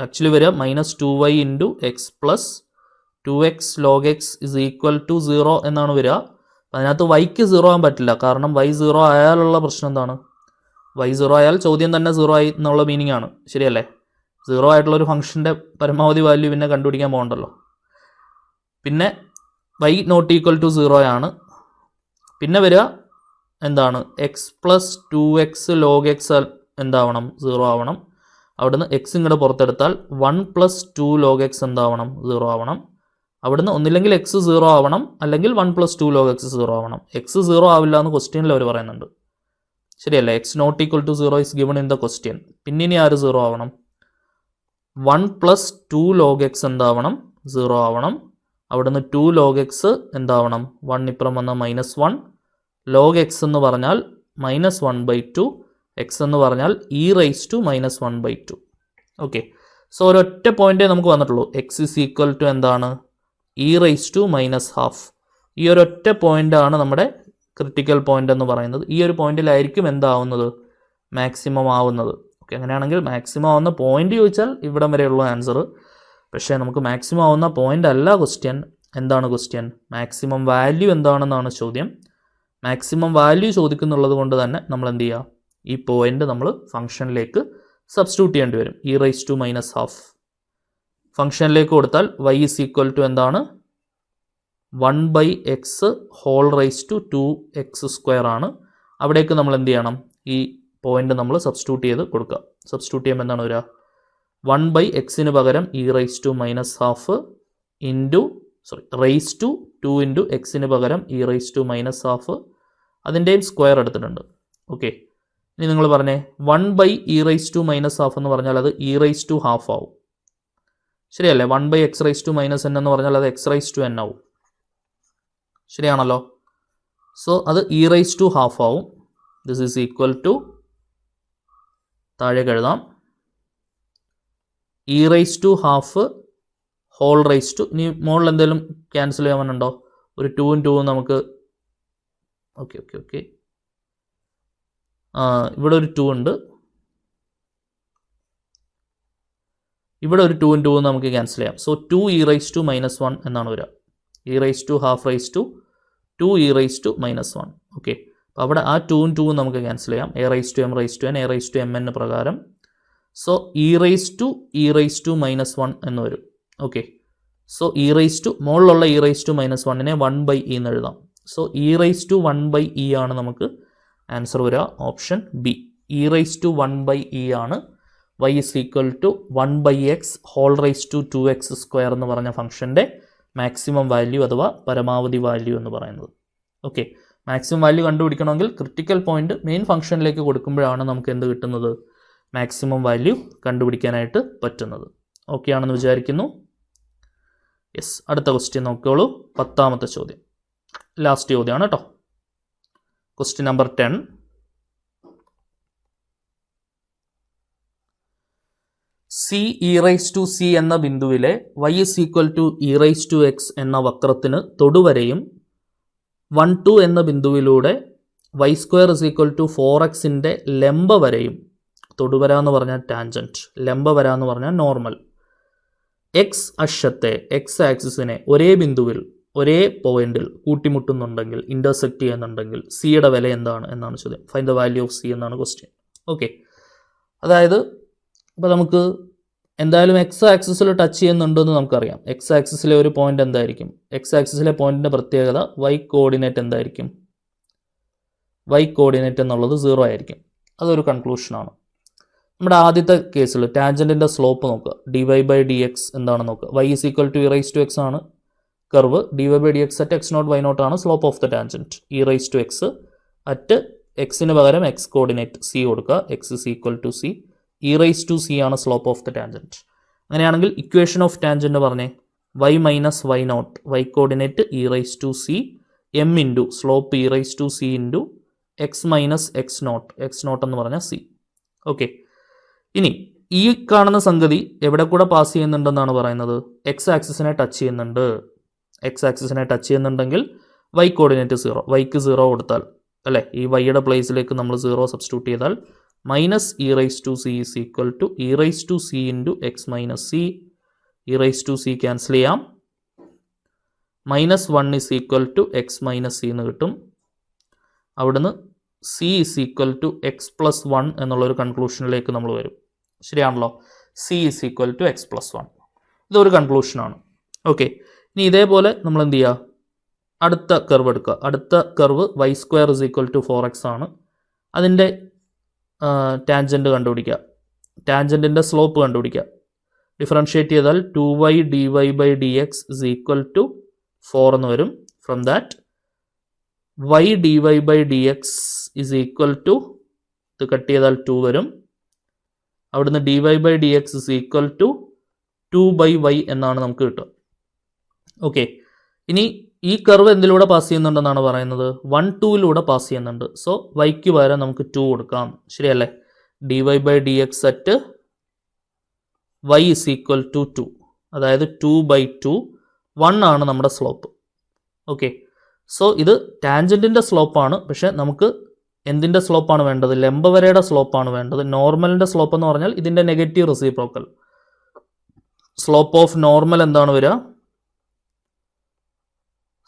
ആക്ച്വലി വരിക minus 2y into x plus 2x log x is equal to 0 എന്നാണ് വരിക. അതിനകത്ത് വൈക്ക് സീറോ ആകാൻ പറ്റില്ല. കാരണം y 0 ആയാലുള്ള പ്രശ്നം എന്താണ്? y 0 ആയാൽ ചോദ്യം തന്നെ 0 ആയി എന്നുള്ള മീനിങ് ആണ്. ശരിയല്ലേ? 0 ആയിട്ടുള്ളൊരു ഫംഗ്ഷൻ്റെ പരമാവധി വാല്യൂ പിന്നെ കണ്ടുപിടിക്കാൻ പോകണ്ടല്ലോ. പിന്നെ y നോട്ട് ഈക്വൽ ടു 0 ആണ്. പിന്നെ വരിക എന്താണ്? X plus 2x log x എന്താവണം? 0 ആവണം. അവിടുന്ന് എക്സ് ഇങ്ങോട്ട് പുറത്തെടുത്താൽ 1 പ്ലസ് 2 ലോഗ് എക്സ് എന്താവണം? 0 ആവണം. അവിടുന്ന് ഒന്നില്ലെങ്കിൽ എക്സ് 0 ആവണം, അല്ലെങ്കിൽ 1 പ്ലസ് 2 ലോഗ് എക്സ് 0 ആവണം. എക്സ് 0 ആവില്ല എന്ന് ക്വസ്റ്റ്യനിൽ അവർ പറയുന്നുണ്ട്. ശരിയല്ലേ? X naught equal to 0 is given in the question. പിന്നെ ഇനി ആര് 0 ആവണം? 1 പ്ലസ് 2 ലോഗ് എക്സ് എന്താവണം? 0 ആവണം. അവിടുന്ന് 2 ലോഗ് എക്സ് എന്താവണം? 1 ഇപ്പുറം വന്ന -1. ലോഗ് എക്സ് എന്ന് പറഞ്ഞാൽ -1/2. എക്സ് എന്ന് പറഞ്ഞാൽ e⁻⁻². ഓക്കെ. സോ ഒരൊറ്റ പോയിന്റേ നമുക്ക് വന്നിട്ടുള്ളൂ. എക്സ് ഇസ് ഈക്വൽ ടു എന്താണ്? e⁻⁻². ഈ ഒരൊറ്റ പോയിന്റാണ് നമ്മുടെ ക്രിട്ടിക്കൽ പോയിന്റ് എന്ന് പറയുന്നത്. ഈ ഒരു പോയിന്റിലായിരിക്കും എന്താവുന്നത്? മാക്സിമം ആവുന്നത്. ഓക്കെ. അങ്ങനെയാണെങ്കിൽ മാക്സിമം ആവുന്ന പോയിന്റ് ചോദിച്ചാൽ ഇവിടം വരെയുള്ള ആൻസർ. പക്ഷേ നമുക്ക് മാക്സിമം ആവുന്ന പോയിന്റ് അല്ല ക്വസ്റ്റ്യൻ. എന്താണ് ക്വസ്റ്റ്യൻ? മാക്സിമം വാല്യൂ എന്താണെന്നാണ് ചോദ്യം. മാക്സിമം വാല്യൂ ചോദിക്കുന്നുള്ളത് കൊണ്ട് തന്നെ നമ്മൾ എന്ത് ചെയ്യുക? ഈ പോയിന്റ് നമ്മൾ ഫംഗ്ഷനിലേക്ക് സബ്സ്റ്റിറ്റ്യൂട്ട് ചെയ്യേണ്ടി വരും. e⁻⁻². ഫംഗ്ഷനിലേക്ക് കൊടുത്താൽ y ഇസ് ഈക്വൽ ടു എന്താണ്? 1/x whole raise to 2x² ആണ്. അവിടേക്ക് നമ്മൾ എന്ത് ചെയ്യണം? ഈ പോയിന്റ് നമ്മൾ സബ്സ്റ്റിറ്റ്യൂട്ട് ചെയ്ത് കൊടുക്കുക. സബ്സ്റ്റിറ്റ്യൂട്ട് ചെയ്യുമ്പോൾ എന്താണ് വരിക? 1/xന് പകരം e⁻⁻² into raise to 2 into എക്സിന് പകരം e⁻⁻². അതിൻ്റെയും സ്ക്വയർ എടുത്തിട്ടുണ്ട്. ഓക്കെ. ഇനി നിങ്ങൾ പറഞ്ഞേ 1/e⁻⁻² എന്ന് പറഞ്ഞാൽ അത് e⁻½ ആവും. ശരിയല്ലേ? 1/x⁻n എന്ന് പറഞ്ഞാൽ അത് x⁻n ആവും. ശരിയാണല്ലോ? സോ അത് e⁻½ ആവും. ദിസ് ഈസ് ഈക്വൽ ടു താഴേക്ക് എഴുതാം e⁻½ ഹോൾ റൈസ് ടു. ഇനി മുകളിൽ എന്തെങ്കിലും ക്യാൻസൽ ചെയ്യാനുണ്ടോ? ഒരു 2ഉം 2ഉം നമുക്ക് ഓക്കെ ഇവിടെ ഒരു 2 ഉണ്ട്. ഇവിടെ ഒരു 2ഉം 2ഉം നമുക്ക് ക്യാൻസൽ ചെയ്യാം. സോ 2e⁻⁻1 എന്നാണ് വരിക. e⁻½ 2 e⁻⁻1. ഓക്കെ. അപ്പോൾ അവിടെ ആ 2ഉം 2ഉം നമുക്ക് ക്യാൻസൽ ചെയ്യാം. a⁻m⁻n a⁻mn പ്രകാരം. സോ e⁻e⁻⁻1 എന്ന് വരും. ഓക്കെ. സോ മുകളിലുള്ള e⁻⁻1നെ 1/e എന്ന് എഴുതാം. സോ e⁻1/e ആണ് നമുക്ക് ആൻസർ വരിക. ഓപ്ഷൻ ബി e⁻1/e ആണ്. y is equal to 1/x whole raise to 2x² എന്ന് പറഞ്ഞ ഫംഗ്ഷൻ്റെ മാക്സിമം വാല്യൂ അഥവാ പരമാവധി വാല്യൂ എന്ന് പറയുന്നത്. ഓക്കെ. മാക്സിമം വാല്യൂ കണ്ടുപിടിക്കണമെങ്കിൽ ക്രിട്ടിക്കൽ പോയിന്റ് മെയിൻ ഫംഗ്ഷനിലേക്ക് കൊടുക്കുമ്പോഴാണ് നമുക്ക് എന്ത് കിട്ടുന്നത്? മാക്സിമം വാല്യൂ കണ്ടുപിടിക്കാനായിട്ട് പറ്റുന്നത്. ഓക്കെ ആണെന്ന് വിചാരിക്കുന്നു. യെസ്. അടുത്ത ക്വസ്റ്റ്യൻ നോക്കിയോളൂ. 10ാമത്തെ ചോദ്യം, ലാസ്റ്റ് ചോദ്യമാണ് കേട്ടോ. Question number 10. ce⁻c എന്ന ബിന്ദുവിലെ y is equal to e⁻x എന്ന വക്രത്തിന് തൊടുവരയും 1, 2 എന്ന ബിന്ദുവിലൂടെ y² is equal to 4x ലംബവരയും. തൊടുവര എന്ന് പറഞ്ഞാൽ ടാൻജൻറ്റ്, ലംബവര എന്ന് പറഞ്ഞാൽ നോർമൽ. എക്സ് അക്ഷത്തെ ആക്സിസിനെ ഒരേ ബിന്ദുവിൽ ഒരേ പോയിന്റിൽ കൂട്ടിമുട്ടുന്നുണ്ടെങ്കിൽ, ഇൻ്റർസെക്റ്റ് ചെയ്യുന്നുണ്ടെങ്കിൽ സിയുടെ വില എന്താണ് എന്നാണ് ചോദ്യം. Find the value of C എന്നാണ് ക്വസ്റ്റ്യൻ. ഓക്കെ. അതായത് ഇപ്പോൾ നമുക്ക് എന്തായാലും എക്സ് ആക്സിസിൽ ടച്ച് ചെയ്യുന്നുണ്ടെന്ന് നമുക്കറിയാം. എക്സ് ആക്സിസിലെ ഒരു പോയിന്റ് എന്തായിരിക്കും? എക്സ് ആക്സിസിലെ പോയിന്റിൻ്റെ പ്രത്യേകത y കോർഡിനേറ്റ് എന്തായിരിക്കും? y കോർഡിനേറ്റ് എന്നുള്ളത് 0 ആയിരിക്കും. അതൊരു കൺക്ലൂഷനാണ്. നമ്മുടെ ആദ്യത്തെ കേസിൽ ടാൻജൻറ്റിൻ്റെ സ്ലോപ്പ് നോക്കുക. dy/dx എന്താണെന്ന് നോക്കുക. y is equal to e⁻x ആണ് curve. dy/dx at x0 y0 ആണ് slope of the tangent. e⁻x at എക്സിന് പകരം x കോർഡിനേറ്റ് c കൊടുക്കുക. x is equal to c. E raise to c ആണ് സ്ലോപ്പ് ഓഫ് ദ ടാൻജൻറ്റ്. അങ്ങനെയാണെങ്കിൽ equation of tangent പറഞ്ഞേ y minus y naught, y coordinate e raise to c m into slope e raise to c into x minus x naught എന്ന് പറഞ്ഞാൽ C. Okay, ഇനി ഈ കാണുന്ന സംഗതി എവിടെ കൂടെ പാസ് ചെയ്യുന്നുണ്ടെന്നാണ് പറയുന്നത്? എക്സ് ആക്സിസിനെ ടച്ച് ചെയ്യുന്നുണ്ട്. എക്സ് ആക്സിസിനെ ടച്ച് ചെയ്യുന്നുണ്ടെങ്കിൽ വൈ കോർഡിനേറ്റ് 0, വൈക്ക് 0 കൊടുത്താൽ അല്ലേ, ഈ വൈയുടെ പ്ലേസിലേക്ക് നമ്മൾ 0 സബ്സ്റ്റിറ്റ്യൂട്ട് ചെയ്താൽ minus e raise to c is equal to e raise to c into x minus c. E raise to c cancel ചെയ്യാം. -1 is equal to x minus c എന്ന് കിട്ടും. അവിടുന്ന് c is equal to x plus 1 എന്നുള്ളൊരു കൺക്ലൂഷനിലേക്ക് നമ്മൾ വരും. ശരിയാണല്ലോ, c is equal to x plus 1. ഇതൊരു കൺക്ലൂഷനാണ്. ഓക്കെ, ഇനി ഇതേപോലെ നമ്മൾ എന്ത് ചെയ്യുക? അടുത്ത കർവ് എടുക്കുക. അടുത്ത curve y square is equal to 4x ആണ്. അതിൻ്റെ ടാൻജൻറ്റ് കണ്ടുപിടിക്കുക, ടാൻജൻറ്റിൻ്റെ സ്ലോപ്പ് കണ്ടുപിടിക്കുക. ഡിഫറൻഷ്യേറ്റ് ചെയ്താൽ 2y dy by d x is equal to 4 എന്ന് വരും. From that y dy by d x is equal to, ഇത് കട്ട് ചെയ്താൽ 2 വരും. അവിടുന്ന് dy by d x is equal to 2/y എന്നാണ് നമുക്ക് കിട്ടുക. ഓക്കെ, ഇനി ഈ കർവ് എന്തിലൂടെ പാസ് ചെയ്യുന്നുണ്ടെന്നാണ് പറയുന്നത്? 1, 2 പാസ് ചെയ്യുന്നുണ്ട്. സോ വൈക്ക് പകരം നമുക്ക് 2 കൊടുക്കാം. ശരിയല്ലേ? dy by d x at y is equal to 2, അതായത് 2/2, 1 ആണ് നമ്മുടെ സ്ലോപ്പ്. ഓക്കെ, സോ ഇത് ടാൻജൻറ്റിൻ്റെ സ്ലോപ്പാണ്. പക്ഷേ നമുക്ക് എന്തിൻ്റെ സ്ലോപ്പാണ് വേണ്ടത്? ലംബവരയുടെ സ്ലോപ്പാണ് വേണ്ടത്. നോർമലിൻ്റെ സ്ലോപ്പ് എന്ന് പറഞ്ഞാൽ ഇതിൻ്റെ negative reciprocal. Slope of normal എന്താണ് വരിക?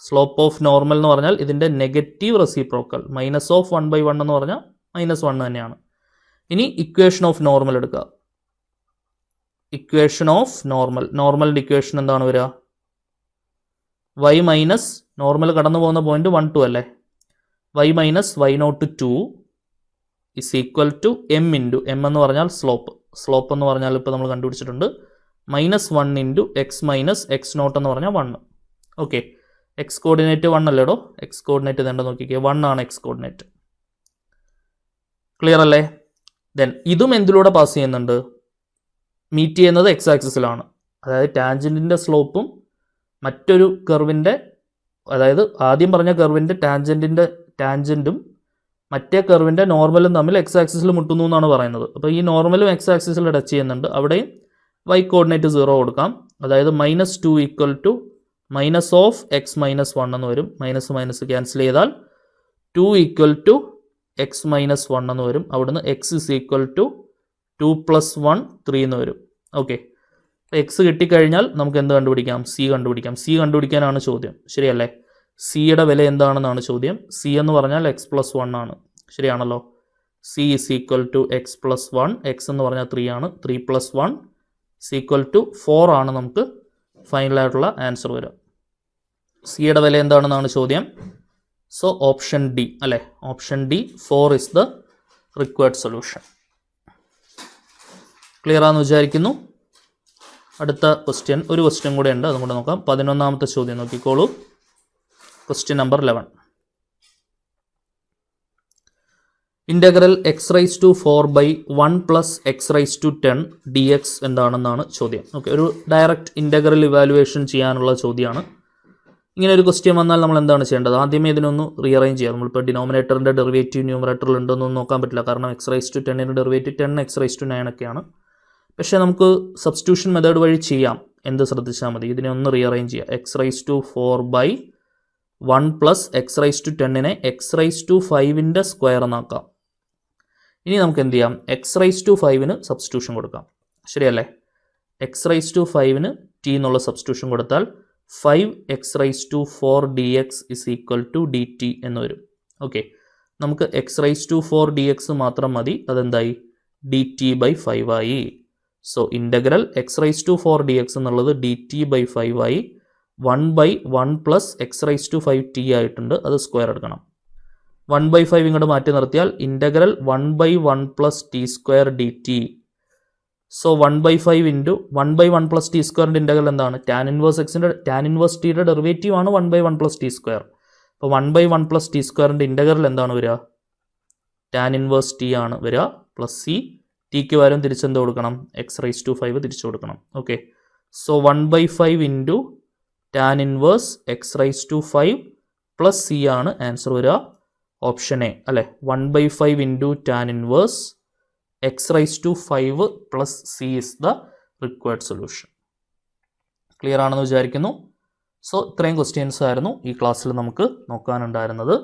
സ്ലോപ്പ് ഓഫ് നോർമൽ എന്ന് പറഞ്ഞാൽ ഇതിൻ്റെ നെഗറ്റീവ് റെസിപ്രോക്കൽ. -1/1 എന്ന് പറഞ്ഞാൽ -1 തന്നെയാണ്. ഇനി ഇക്വേഷൻ ഓഫ് നോർമൽ എടുക്കുക. ഇക്വേഷൻ ഓഫ് നോർമലിൻ്റെ ഇക്വേഷൻ എന്താണ് വരിക? y മൈനസ് നോർമൽ കടന്നു പോകുന്ന പോയിന്റ് 1, 2 അല്ലേ? y minus y naught 2 is equal to m into, m എന്ന് പറഞ്ഞാൽ സ്ലോപ്പ് എന്ന് പറഞ്ഞാൽ ഇപ്പോൾ നമ്മൾ കണ്ടുപിടിച്ചിട്ടുണ്ട്, -1 into x minus x naught എന്ന് പറഞ്ഞാൽ 1. ഓക്കെ, എക്സ് കോർഡിനേറ്റ് 1 അല്ലേടോ? എക്സ് കോർഡിനേറ്റ് ഇതേണ്ട നോക്കിക്കേ, 1 ആണ് എക്സ് കോർഡിനേറ്റ്. ക്ലിയർ അല്ലേ? ദെൻ ഇതും എന്തിലൂടെ പാസ് ചെയ്യുന്നുണ്ട്? മീറ്റ് ചെയ്യുന്നത് എക്സ് ആക്സിസിലാണ്. അതായത് ടാൻജൻറ്റിൻ്റെ സ്ലോപ്പും മറ്റൊരു കർവിൻ്റെ, അതായത് ആദ്യം പറഞ്ഞ കർവിൻ്റെ ടാൻജൻറ്റും മറ്റേ കർവിൻ്റെ നോർമലും തമ്മിൽ എക്സ് ആക്സിസിൽ മുട്ടുന്നു എന്നാണ് പറയുന്നത്. അപ്പോൾ ഈ നോർമലും എക്സ് ആക്സിസിൽ ടച്ച് ചെയ്യുന്നുണ്ട്. അവിടെയും വൈ കോർഡിനേറ്റ് 0 കൊടുക്കാം. അതായത് -2 equal to minus of x minus 1 എന്ന് വരും. മൈനസ് ക്യാൻസൽ ചെയ്താൽ 2 ഈക്വൽ ടു എക്സ് മൈനസ് 1 എന്ന് വരും. അവിടുന്ന് എക്സ് ഇസ് ഈക്വൽ ടു 2 + 1 3 എന്ന് വരും. ഓക്കെ, എക്സ് കിട്ടിക്കഴിഞ്ഞാൽ നമുക്ക് എന്ത് കണ്ടുപിടിക്കാം? സി കണ്ടുപിടിക്കാം. സി കണ്ടുപിടിക്കാനാണ് ചോദ്യം. ശരിയല്ലേ? സിയുടെ വില എന്താണെന്നാണ് ചോദ്യം. സി എന്ന് പറഞ്ഞാൽ എക്സ് പ്ലസ് 1 ആണ്. ശരിയാണല്ലോ? C is equal to x plus 1. X എന്ന് പറഞ്ഞാൽ 3 ആണ്. 3 + 1 ഇസ് ഈക്വൽ ടു 4 ആണ് നമുക്ക് ഫൈനലായിട്ടുള്ള ആൻസർ വരിക. സിയുടെ വില എന്താണെന്നാണ് ചോദ്യം. സോ ഓപ്ഷൻ ഡി അല്ലേ? Option D 4 is the required solution. Clear ആണെന്ന് വിചാരിക്കുന്നു. അടുത്ത ക്വസ്റ്റ്യൻ, ഒരു ക്വസ്റ്റ്യൻ കൂടെ ഉണ്ട്, അതും കൂടെ നോക്കാം. 11ാമത്തെ ചോദ്യം നോക്കിക്കോളൂ. Question number 11. Integral x raise to 4/1 + x raise to 10 dx എന്താണെന്നാണ് ചോദ്യം. ഓക്കെ, ഒരു ഡയറക്റ്റ് ഇൻ്റഗ്രൽ ഇവാലുവേഷൻ ചെയ്യാനുള്ള ചോദ്യമാണ്. ഇങ്ങനെ ഒരു ക്വസ്റ്റ്യൻ വന്നാൽ നമ്മൾ എന്താണ് ചെയ്യേണ്ടത്? ആദ്യമേ ഇതിനൊന്ന് റീഅറേഞ്ച് ചെയ്യാം. നമ്മളിപ്പോൾ ഡിനോമിനേറ്ററിൻ്റെ ഡെറിവേറ്റീവ് ന്യൂമറേറ്ററിൽ ഉണ്ടോയെന്നൊന്നും നോക്കാൻ പറ്റില്ല. കാരണം എക്സ് റൈസ് ടു 10ൻ്റെ ഡെറിവേറ്റീവ് 10 എക്സ് റൈസ് ടു 9 ഒക്കെയാണ്. പക്ഷേ നമുക്ക് സബ്സ്റ്റിറ്റ്യൂഷൻ മെത്തേഡ് വഴി ചെയ്യാം. എന്ത് ശ്രദ്ധിച്ചാൽ മതി? ഇതിനെ ഒന്ന് റീഅറേഞ്ച് ചെയ്യാം. X raise to 4/1 + x raise to 10നെ എക്സ് റൈസ് ടു 5ൻ്റെ സ്ക്വയർ എന്നാക്കാം. ഇനി നമുക്ക് എന്ത് ചെയ്യാം? എക്സ് റൈസ് ടു 5ന് സബ്സ്റ്റിറ്റ്യൂഷൻ കൊടുക്കാം. ശരിയല്ലേ? എക്സ് റൈസ് ടു 5ന് ടി എന്നുള്ള സബ്സ്റ്റിറ്റ്യൂഷൻ കൊടുത്താൽ 5x raise to 4 dx is equal to dt എന്ന് വരും. ഓക്കെ, നമുക്ക് എക്സ് റൈസ് ടു 4 dx മാത്രം മതി. അതെന്തായി? dt/5 ആയി. So integral x raise to 4 dx എന്നുള്ളത് dt/5 ആയി. 1/1 + എക്സ് റൈസ് ടു 5t ആയിട്ടുണ്ട്. അത് സ്ക്വയർ എടുക്കണം. 1/5 ഇങ്ങോട്ട് മാറ്റി നിർത്തിയാൽ integral 1/1 + t² dt. So 1/5 into 1/1 + t² integral എന്താണ്? ടാൻ ഇൻവേഴ്സ് ടിയുടെ ഡെറിവേറ്റീവ് ആണ് 1/1 + t². അപ്പോൾ 1/1 + t² ഇൻ്റഗ്രൽ എന്താണ് വരിക? ടാൻ ഇൻവേഴ്സ് ടി ആണ് വരിക. പ്ലസ് സി, ടിക്ക് പകരം തിരിച്ചെന്ത് കൊടുക്കണം? എക്സ് റൈസ് ടു 5 തിരിച്ചു കൊടുക്കണം. Okay, so 1/5 into tan inverse x raise to 5 plus c ആണ് ആൻസർ വരിക. ഓപ്ഷൻ എ അല്ലേ? 1/5 into tan inverse x raise to 5 plus c is the required solution. Clear ആണെന്ന് വിചാരിക്കുന്നു. So ഇത്രയും ക്വസ്റ്റ്യൻസ് ആയിരുന്നു ഈ ക്ലാസ്സിൽ നമുക്ക് നോക്കാനുണ്ടായിരുന്നത്.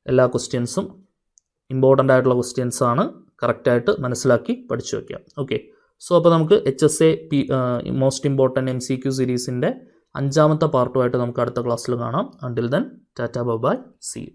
എല്ലാ ക്വസ്റ്റ്യൻസും ഇമ്പോർട്ടൻ്റ് ആയിട്ടുള്ള ക്വസ്റ്റ്യൻസ് ആണ്. കറക്റ്റായിട്ട് മനസ്സിലാക്കി പഠിച്ചു വയ്ക്കാം. ഓക്കെ, സോ അപ്പോൾ നമുക്ക് HSA മോസ്റ്റ് ഇമ്പോർട്ടൻറ്റ് MCQ സീരീസിൻ്റെ 5ാമത്തെ പാർട്ടുമായിട്ട് നമുക്ക് അടുത്ത ക്ലാസ്സിൽ കാണാം. Until then tata bye bye, see U.